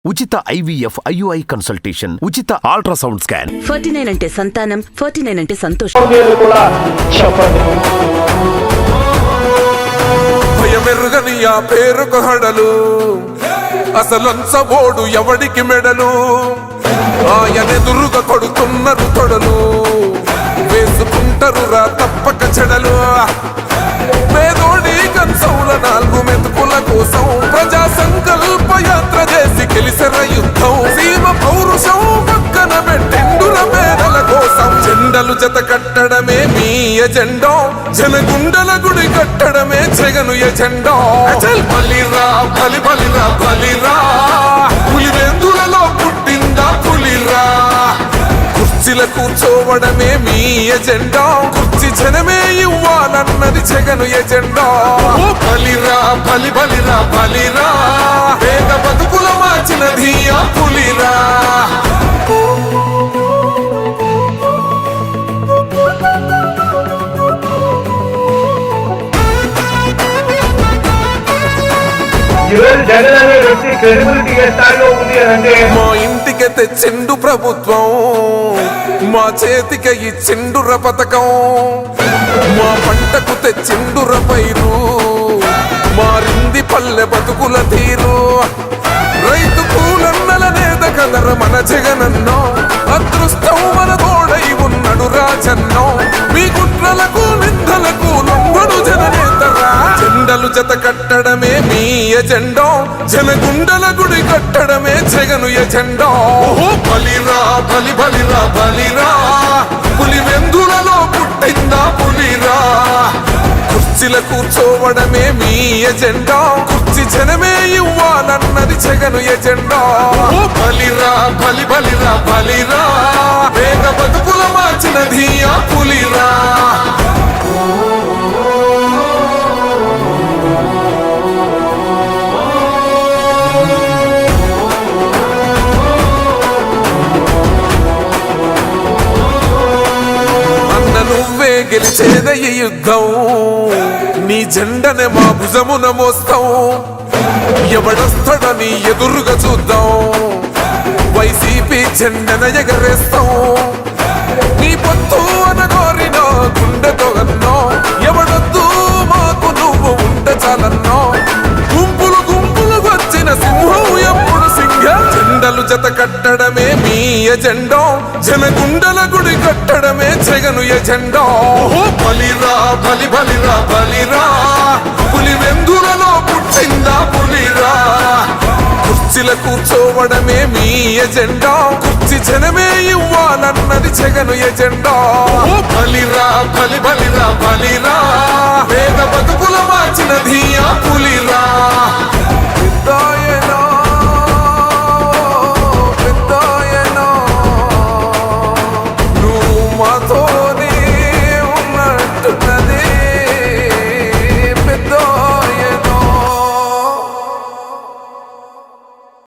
ఉచిత IVF IUI consultation, ఉచిత ultrasound scan. 49 అంటే సంతానం, 49 అంటే సంతోషం. భయమెరుగని ఆ పేరుకు హడలు, అసలంచబోడు ఎవడికి మెడలు, ఆయనెదురుగా కొడుతున్నారు తొడలు, వేసుకుంటారు రా తప్పక చెడలు. పేదోడి కంచంల 4 మెతుకుల కోసం ప్రజా సంకల్ప యాత్ర చేసి గెలిసిన యుద్ధం, సీమ పౌరుషం పక్కన పెట్టెండుల పేదల కోసం. జెండలు జత కట్టడమే మీ ఎజెండా, జనగుండల గుడి కట్టడమే జగను ఎజెండా. బలిరా బలి బలిరా బలిరా, పులివెందులలో పుట్టిందా పులిరా. కుర్చీల కూర్చోవడమే మీ ఎజెండా, కుర్చీ జనమే ఇవ్వాలన్నది జగను ఎజెండా. బలిరా బలి బలిరా బలిరా, పేద బతుకుల మార్చినది ఆ పులిరా. మా ఇంటికి తెచ్చిండు ప్రభుత్వం, మా చేతికి ఇచ్చిండుర పథకం, మా పంటకు తెచ్చిండుర పైరు, మారింది పల్లె బతుకుల తీరు. రైతు కూలన్నల నేత కదర మన జగనన్నో, అదృష్టం మన తోడై ఉన్నడు రాజన్నో. మీ కుట్రలకు నిందలకు లొంగడు జననేతరా. జెండలు జత కట్టడమే మీ ఎజెండా, జనగుండల గుడి కట్టడమే జగను ఎజెండా. బలిరా బలి బలిరా బలిరా, పులివెందులలో పుట్టిందా పులిరా. కుర్చీల కూర్చోవడమే మీ ఎజెండా, కుర్చీ జనమే ఇవ్వాలన్నది జగను ఎజెండా. బలిరా బలి బలిరా బలిరా, పేద బతుకుల మార్చినది ఆ పులిరా. నువ్వే గెలిచేద ఈ యుద్ధం, నీ జెండనే మా భుజమున మోస్తాం. ఎవడొస్తాడని ఎదురుగా చూద్దాం, వైసీపీ జెండన ఎగరేస్తాం. నీ పొత్తు అనగోరిన గుండెతో అన్నో, ఎవడొద్దు మాకు నువ్వు ఉంటే చాలన్నో. గుంపులు గుంపులు వచ్చిన సింహం ఎప్పుడు సింహ. జెండలు జత కట్టడమే మీ ఎజెండా, జనగుండల గుడి కట్టడమే జగను ఎజెండా. బలిరా బలి బలిరా బలిరా, పులివెందులలో పుట్టిందా పులిరా. కుర్చీల కూర్చోవడమే మీ ఎజెండా, కుర్చీ జనమే ఇవ్వాలన్నది జగను ఎజెండా. బలిరా బలి బలిరా బలిరా, పేద బతుకుల మార్చినది ఆ పులిరా.